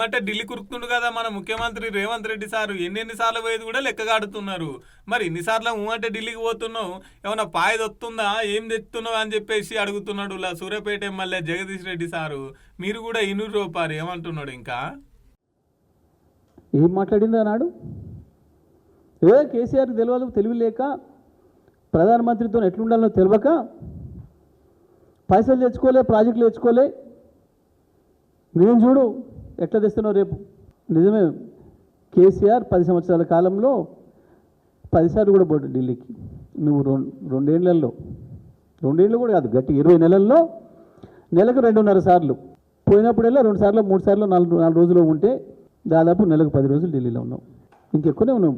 అంటే ఢిల్లీ కురుకుతుండు కదా మన ముఖ్యమంత్రి రేవంత్ రెడ్డి సారు ఎన్నిసార్లు పోయేది కూడా లెక్కగాడుతున్నారు. మరి ఇన్నిసార్లు అంటే ఢిల్లీకి పోతున్నావు, ఏమన్నా పాయది వస్తుందా, ఏం తెస్తున్నావు అని చెప్పేసి అడుగుతున్నాడు సూర్యాపేట ఎమ్మెల్యే జగదీష్ రెడ్డి సారు. మీరు కూడా ఇన్నూరు రూపాయలు ఏమంటున్నాడు? ఇంకా ఏం మాట్లాడిందో నాడు కేసీఆర్ తెలియదు, తెలివి లేక ప్రధానమంత్రితో ఎట్లుండాలో తెలియక పైసలు తెచ్చుకోలే, ప్రాజెక్టులు తెచ్చుకోలే. నేను చూడు ఎట్లా తెస్తున్నావు రేపు. నిజమే, కేసీఆర్ 10 సంవత్సరాల కాలంలో 10 సార్లు కూడా పోటీ ఢిల్లీకి. నువ్వు రెండేళ్ళు కూడా కాదు, గట్టి 20 నెలల్లో నెలకు 2.5 సార్లు పోయినప్పుడల్లా 2 సార్లు 3 సార్లు 4 రోజులు ఉంటే దాదాపు నెలకు 10 రోజులు ఢిల్లీలో ఉన్నావు. ఇంకెక్కువనే ఉన్నావు.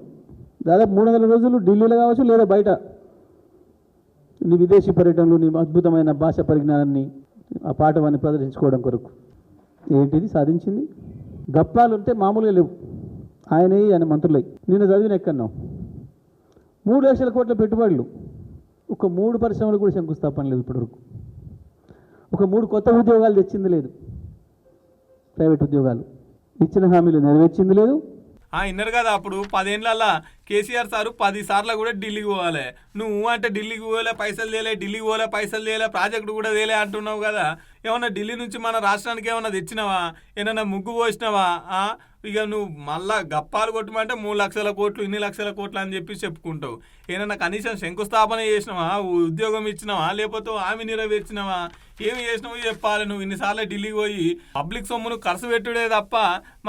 దాదాపు 300 రోజులు ఢిల్లీలో కావచ్చు, లేదా బయట నీ విదేశీ పర్యటనలు, నీ అద్భుతమైన భాష పరిజ్ఞానాన్ని, ఆ పాఠవాన్ని ప్రదర్శించుకోవడం కొరకు. ఏంటిది సాధించింది? గప్పాలు ఉంటే మామూలుగా లేవు. ఆయన మంత్రులై నిన్న చదివిన ఎక్కన్నావు 3 లక్షల కోట్ల పెట్టుబడులు, ఒక 3 పరిశ్రమలు కూడా శంకుస్థాపన లేదు ఇప్పటివరకు. ఒక 3 కొత్త ఉద్యోగాలు తెచ్చింది లేదు, ప్రైవేట్ ఉద్యోగాలు ఇచ్చిన హామీలు నెరవేర్చింది లేదు. ఇన్నారు కదా అప్పుడు 10 ఏళ్ళ కేసీఆర్ సారు 10 సార్లు కూడా ఢిల్లీకి పోవాలి. నువ్వు అంటే ఢిల్లీకి పోలే, పైసలు తేలే, ఢిల్లీకి పోలే, పైసలు తేలే, ప్రాజెక్టు కూడా తేలే అంటున్నావు కదా. ఏమన్నా ఢిల్లీ నుంచి మన రాష్ట్రానికి ఏమన్నా తెచ్చినావా? ఏమన్నా ముగ్గు పోసినావా? ఇక నువ్వు మళ్ళా గప్పాలు కొట్టమంటే 3 లక్షల కోట్లు, ఇన్ని లక్షల కోట్లు అని చెప్పి చెప్పుకుంటావు. ఏమన్నా కనీసం శంకుస్థాపన చేసినావా, ఉద్యోగం ఇచ్చినావా, లేకపోతే హామీ నెరవేర్చినావా, ఏమి చేసినావు చెప్పాలి. నువ్వు ఇన్నిసార్లు ఢిల్లీకి పోయి పబ్లిక్ సొమ్మును ఖర్చు పెట్టుడే తప్ప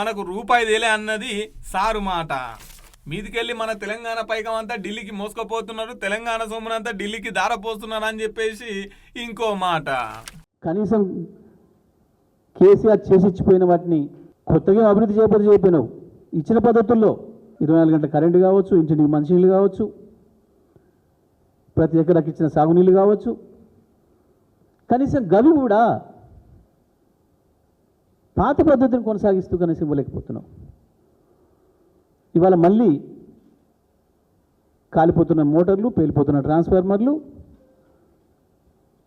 మనకు రూపాయి తేలే అన్నది సారు మాట. మీదికెళ్ళి మన తెలంగాణ పైకం అంతా ఢిల్లీకి మోసుకపోతున్నారు, తెలంగాణ సొమ్మునంతా ఢిల్లీకి దారపోస్తున్నారు అని చెప్పేసి ఇంకో మాట. కనీసం కేసీఆర్ చేసిచ్చిపోయిన వాటిని కొత్తగా అభివృద్ధి చేయకపోయినావు. ఇచ్చిన పద్ధతుల్లో 24 గంటల కరెంటు కావచ్చు, ఇంటికి మంచినీళ్ళు కావచ్చు, ప్రతి ఎకరాకి ఇచ్చిన సాగునీళ్ళు కావచ్చు, కనీసం గవి కూడా పాత పద్ధతిని కొనసాగిస్తూ కనీసం ఇవ్వలేకపోతున్నావు. ఇవాళ మళ్ళీ కాలిపోతున్న మోటార్లు, పేలిపోతున్న ట్రాన్స్ఫార్మర్లు,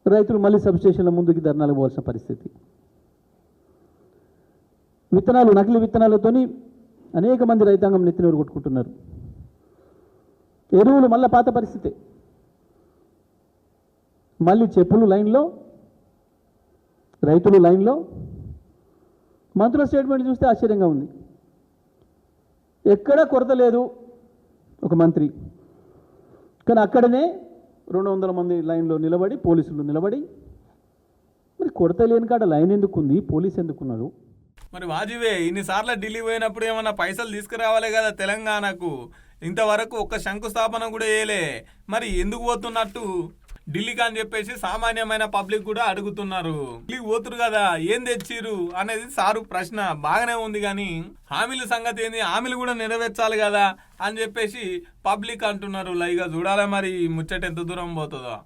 రైతులు మళ్ళీ సబ్స్టేషన్ల ముందుకి ధర్నాలకు పోవాల్సిన పరిస్థితి. విత్తనాలు, నకిలీ విత్తనాలతోని అనేక మంది రైతాంగం నెత్తినూరు కొట్టుకుంటున్నారు. ఎరువులు మళ్ళీ పాత పరిస్థితి. మళ్ళీ చెప్పులు లైన్లో, రైతులు లైన్లో. మంత్రుల స్టేట్మెంట్ చూస్తే ఆశ్చర్యంగా ఉంది. ఎక్కడా కొరత లేదు ఒక మంత్రి, కానీ అక్కడనే 200 మంది లైన్లో నిలబడి, పోలీసులు నిలబడి. మరి కొరత లేని కాడ లైన్ ఎందుకుంది, పోలీసు ఎందుకున్నారు? మరి వాజివే ఇన్నిసార్లు ఢిల్లీ పోయినప్పుడు ఏమన్నా పైసలు తీసుకురావాలి కదా తెలంగాణకు. ఇంతవరకు ఒక్క శంకుస్థాపన కూడా వేయలే. మరి ఎందుకు పోతున్నట్టు ఢిల్లీకి అని చెప్పేసి సామాన్యమైన పబ్లిక్ కూడా అడుగుతున్నారు. ఢిల్లీకి పోతురు కదా, ఏం తెచ్చిరు అనేది సారు ప్రశ్న. బాగానే ఉంది కానీ హామీల సంగతి ఏంది, హామీలు కూడా నెరవేర్చాలి కదా అని చెప్పేసి పబ్లిక్ అంటున్నారు. లైగా చూడాలి మరి ముచ్చట ఎంత దూరం పోతుందో.